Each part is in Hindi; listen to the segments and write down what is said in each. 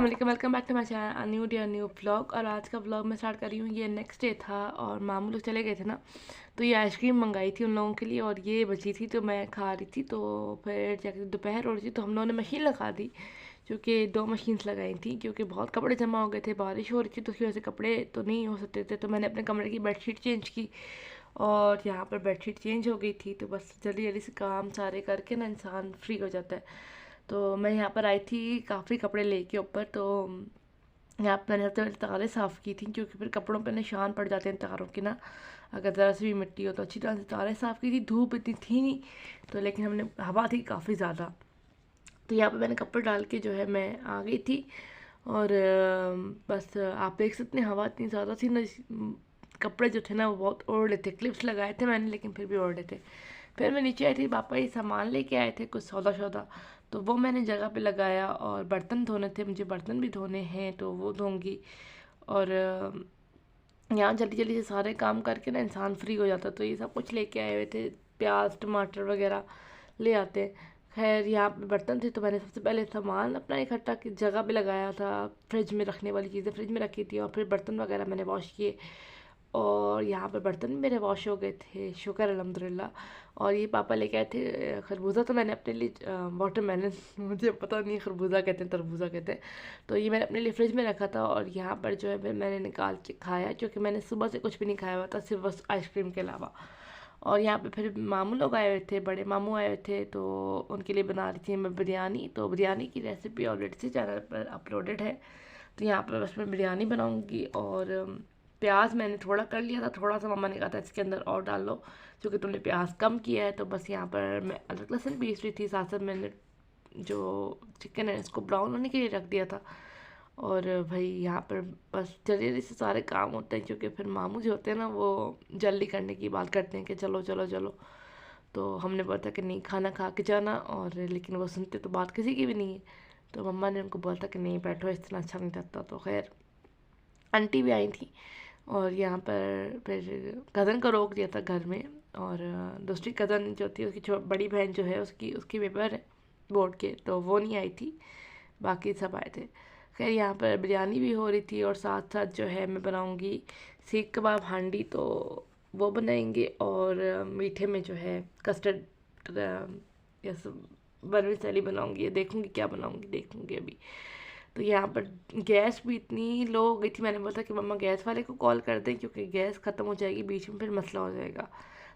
अस्सलाम वालेकुम, welcome back to my channel new day new vlog. और आज का व्लॉग मैं स्टार्ट कर रही हूँ। ये नेक्स्ट डे था और मामू लोग चले गए थे ना, तो ये आइसक्रीम मंगाई थी उन लोगों के लिए और ये बची थी तो मैं खा रही थी। तो फिर जाकर दोपहर हो रही थी तो हम लोगों ने मशीन लगा दी, क्योंकि 2 मशीन्स लगाई थी क्योंकि बहुत कपड़े जमा हो गए थे, बारिश हो रही थी तो उसकी वजह से कपड़े तो नहीं हो सकते थे। तो मैंने अपने कमरे की बेडशीट चेंज की और यहाँ पर बेडशीट चेंज हो गई थी। तो बस जल्दी जल्दी से काम सारे करके ना इंसान फ्री हो जाता है। तो मैं यहाँ पर आई थी काफ़ी कपड़े लेके ऊपर। तो यहाँ पर मैंने सबसे पहले तारे साफ़ की थी, क्योंकि फिर कपड़ों पे निशान पड़ जाते हैं तारों के ना, अगर ज़रा सी भी मिट्टी हो। तो अच्छी तरह से तारे साफ़ की थी। धूप इतनी थी नहीं तो, लेकिन हमने हवा थी काफ़ी ज़्यादा। तो यहाँ पे मैंने कपड़े डाल के जो है मैं आ गई थी। और बस आप देख सकते हैं हवा इतनी ज़्यादा थी ना, कपड़े जो थे ना वो बहुत ओढ़ रहे थे। क्लिप्स लगाए थे मैंने लेकिन फिर भी ओढ़ रहे थे। फिर मैं नीचे आई थी, पापा ये सामान लेके आए थे कुछ सौदा शौदा, तो वो मैंने जगह पे लगाया। और बर्तन धोने थे, मुझे बर्तन भी धोने हैं तो वो धोंगी। और यहाँ जल्दी जल्दी से सारे काम करके ना इंसान फ्री हो जाता। तो ये सब कुछ लेके आए हुए थे, प्याज टमाटर वगैरह ले आते हैं। खैर यहाँ पे बर्तन थे तो मैंने सबसे पहले सामान अपना इकट्ठा की जगह पे लगाया था। फ्रिज में रखने वाली चीज़ें फ्रिज में रखी थी और फिर बर्तन वगैरह मैंने वॉश किए। और यहाँ पे बर्तन भी मेरे वॉश हो गए थे, शुक्र अल्हम्दुलिल्लाह। और ये पापा लेके आए थे खरबूजा, तो मैंने अपने लिए वाटरमेलन मुझे पता नहीं खरबूजा कहते हैं तरबूजा कहते हैं, तो ये मैंने अपने लिए फ्रिज में रखा था। और यहाँ पर जो है फिर मैंने निकाल के खाया, क्योंकि मैंने सुबह से कुछ भी नहीं खाया हुआ था सिर्फ बस आइसक्रीम के अलावा। और यहाँ पे फिर मामू लोग आए हुए थे, बड़े मामू आए हुए थे, तो उनके लिए बना रही थी मैं बिरयानी। तो बिरयानी की रेसिपी ऑलरेडी से चैनल पर अपलोडेड है। तो यहाँ पर बस मैं बिरयानी बनाऊँगी। और प्याज मैंने थोड़ा कर लिया था, थोड़ा सा मम्मा ने कहा था इसके अंदर और डाल लो क्योंकि तुमने प्याज कम किया है। तो बस यहाँ पर मैं अदरक लहसुन पीस रही थी, साथ साथ मैंने जो चिकन है इसको ब्राउन होने के लिए रख दिया था। और भाई यहाँ पर बस जल्दी जल्दी से सारे काम होते हैं, क्योंकि फिर मामू जो होते हैं ना वो जल्दी करने की बात करते हैं कि चलो चलो चलो। तो हमने बोला था कि नहीं खाना खा के जाना, और लेकिन वो सुनते तो बात किसी की भी नहीं है। तो मम्मा ने उनको बोला था कि नहीं बैठो, इस तरह अच्छा नहीं लगता। तो खैर आंटी भी आई थी और यहाँ पर फिर कज़न को रोक दिया था घर में। और दूसरी कज़न जो थी उसकी बड़ी बहन जो है उसकी उसकी पेपर है बोर्ड के, तो वो नहीं आई थी, बाकी सब आए थे। खैर यहाँ पर बिरयानी भी हो रही थी और साथ साथ जो है मैं बनाऊँगी सीख कबाब हांडी, तो वो बनाएंगे। और मीठे में जो है कस्टर्ड या वर्मिसेली बनाऊँगी, देखूँगी क्या बनाऊँगी देखूँगी अभी। तो यहाँ पर गैस भी इतनी लो हो गई थी, मैंने बोला कि मम्मा गैस वाले को कॉल कर दें क्योंकि गैस ख़त्म हो जाएगी बीच में, फिर मसला हो जाएगा।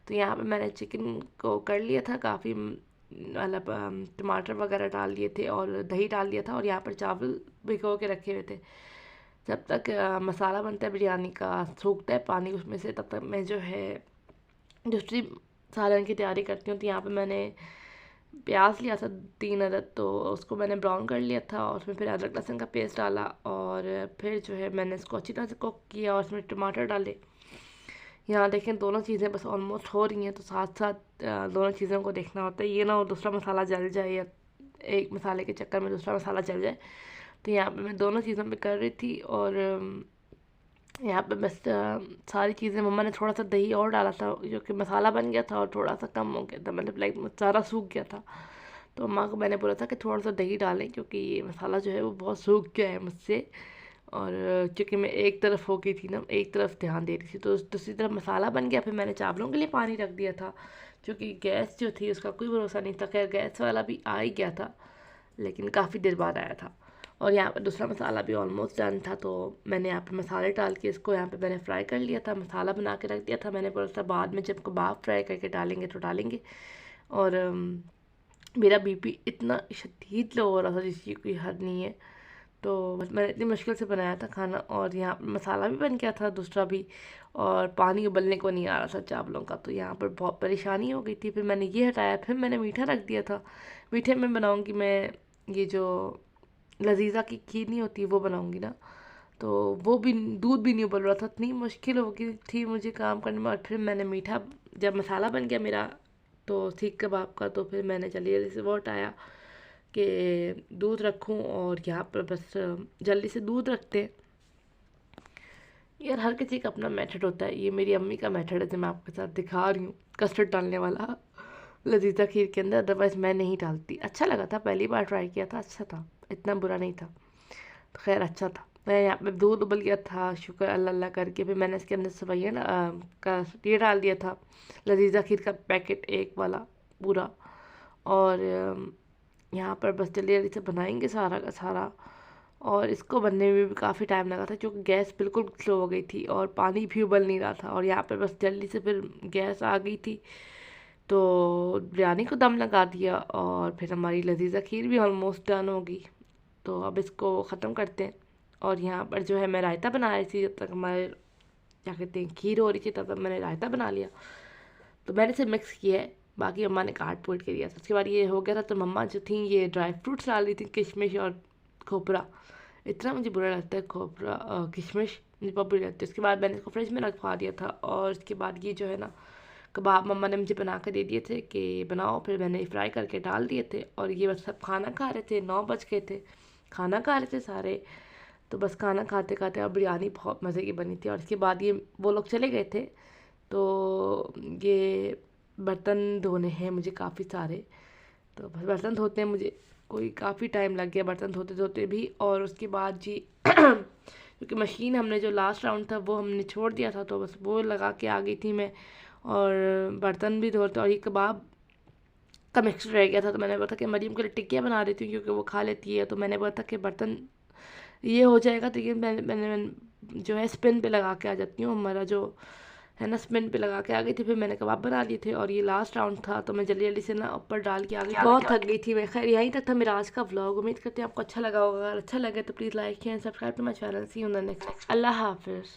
तो यहाँ पे मैंने चिकन को कर लिया था काफ़ी, मतलब टमाटर वगैरह डाल दिए थे और दही डाल दिया था। और यहाँ पर चावल भिगो के रखे हुए थे। जब तक मसाला बनता है बिरयानी का, सूखता है पानी उसमें से, तब तक मैं जो है दूसरी सालन की तैयारी करती हूँ। तो यहाँ पे मैंने प्याज लिया था 3 अदद, तो उसको मैंने ब्राउन कर लिया था और उसमें फिर अदरक लहसुन का पेस्ट डाला। और फिर जो है मैंने इसको अच्छी तरह से कुक किया और उसमें टमाटर डाले। यहाँ देखें दोनों चीज़ें बस ऑलमोस्ट हो रही हैं, तो साथ साथ दोनों चीज़ों को देखना होता है, ये ना हो दूसरा मसाला जल जाए या एक मसाले के चक्कर में दूसरा मसाला जल जाए। तो यहाँ पे मैं दोनों चीज़ों पे कर रही थी। और यहाँ पे बस सारी चीज़ें, मम्मा ने थोड़ा सा दही और डाला था जो कि मसाला बन गया था और थोड़ा सा कम हो गया था, मतलब लाइक सारा सूख गया था। तो अम्मा को मैंने बोला था कि थोड़ा सा दही डालें क्योंकि ये मसाला जो है वो बहुत सूख गया है मुझसे। और क्योंकि मैं एक तरफ हो गई थी ना, एक तरफ ध्यान दे रही थी, तो दूसरी तरफ मसाला बन गया। फिर मैंने चावलों के लिए पानी रख दिया था, क्योंकि गैस जो थी उसका कोई भरोसा नहीं था। खैर गैस वाला भी आ ही गया था, लेकिन काफ़ी देर बाद आया था। और यहाँ पर दूसरा मसाला भी ऑलमोस्ट डन था, तो मैंने यहाँ पे मसाले डाल के इसको यहाँ पे मैंने फ्राई कर लिया था, मसाला बना के रख दिया था। मैंने बोला था बाद में जब कबाब फ्राई करके डालेंगे तो डालेंगे। और मेरा बीपी इतना शदीद लो हो रहा था जिसकी कोई हद नहीं है। तो बस मैंने इतनी मुश्किल से बनाया था खाना, और यहाँ पर मसाला भी बन गया था दूसरा भी, और पानी उबलने को नहीं आ रहा था चावलों का। तो यहाँ पर बहुत परेशानी हो गई थी। फिर मैंने ये हटाया, फिर मैंने मीठा रख दिया था। मीठे में बनाऊँगी मैं ये जो लजीज़ा की खीर नहीं होती वो बनाऊँगी ना, तो वो भी दूध भी नहीं उबल रहा था, इतनी मुश्किल हो गई थी मुझे काम करने में। और फिर मैंने मीठा, जब मसाला बन गया मेरा तो सीख कबाब का, तो फिर मैंने चलिए जल्दी से वो हटाया कि दूध रखूं। और यहाँ पर बस जल्दी से दूध रखते हैं। यार हर किसी का अपना मेथड होता है, ये मेरी अम्मी का मेथड है जो मैं आपके साथ दिखा रही हूँ, कस्टर्ड डालने वाला लजीजा खीर के अंदर। अदरवाइज़ मैं नहीं डालती। अच्छा लगा था, पहली बार ट्राई किया था, अच्छा था, इतना बुरा नहीं था। तो खैर अच्छा था। मैं यहाँ पे दूध उबल गया था, शुक्र अल्लाह अल्लाह करके। फिर मैंने इसके अंदर सवैया ना का ये डाल दिया था, लजीजा खीर का पैकेट एक वाला पूरा। और यहाँ पर बस जल्दी जल्दी से बनाएंगे सारा का सारा। और इसको बनने में भी काफ़ी टाइम लगा था क्योंकि गैस बिल्कुल स्लो हो गई थी और पानी भी उबल नहीं रहा था। और यहाँ पर बस जल्दी से फिर गैस आ गई थी तो बिरयानी को दम लगा दिया और फिर हमारी लजीजा खीर भी ऑलमोस्ट डन होगी। तो अब इसको ख़त्म करते हैं। और यहाँ पर जो है मैं रायता बना रही थी, जब तक हमारे क्या कहते हैं खीर हो रही थी तब तक मैंने रायता बना लिया। तो मैंने इसे मिक्स किया है, बाकी अम्मा ने काट पूट के दिया था। उसके बाद ये हो गया था तो मम्मा जो थी ये ड्राई फ्रूट्स डाल रही थी, किशमिश और खोपरा। इतना मुझे बुरा लगता है खोपरा किशमिश, मुझे बहुत बुरी लगती है। उसके बाद मैंने इसको फ्रिज में रखवा दिया था। और उसके बाद ये जो है ना कबाब मम्मा ने मुझे बना कर दे दिए थे कि बनाओ, फिर मैंने फ्राई करके डाल दिए थे। और ये बस सब खाना खा रहे थे, 9 बज गए थे, खाना खा रहे थे सारे। तो बस खाना खाते खाते अब बिरयानी बहुत मज़े की बनी थी। और इसके बाद ये वो लोग चले गए थे तो ये बर्तन धोने हैं मुझे काफ़ी सारे। तो बस बर्तन धोते हैं मुझे कोई काफ़ी टाइम लग गया बर्तन धोते धोते भी। और उसके बाद जी क्योंकि मशीन हमने जो लास्ट राउंड था वो हमने छोड़ दिया था तो बस वो लगा के आ गई थी मैं। और बर्तन भी धोते और ये कबाब का मिक्सचर रह गया था तो मैंने बोला था कि मरीम के लिए टिक्कियाँ बना देती हूँ क्योंकि वो खा लेती है। तो मैंने बोला था कि बर्तन ये हो जाएगा तो ये मैंने जो है स्पिन पे लगा के आ जाती हूँ, हमारा जो है ना स्पिन पे लगा के आ गई थी। फिर मैंने कबाब बना लिए थे और ये लास्ट राउंड था तो मैं जल्दी जल्दी से ना ऊपर डाल के आ गई, बहुत थक गई थी मैं। खैर यहीं तक था मेरा आज का व्लॉग, उम्मीद करती हूँ आपको अच्छा लगा होगा। अगर अच्छा लगे तो please like and subscribe to my channel. See you in the next. अल्लाह हाफिज़।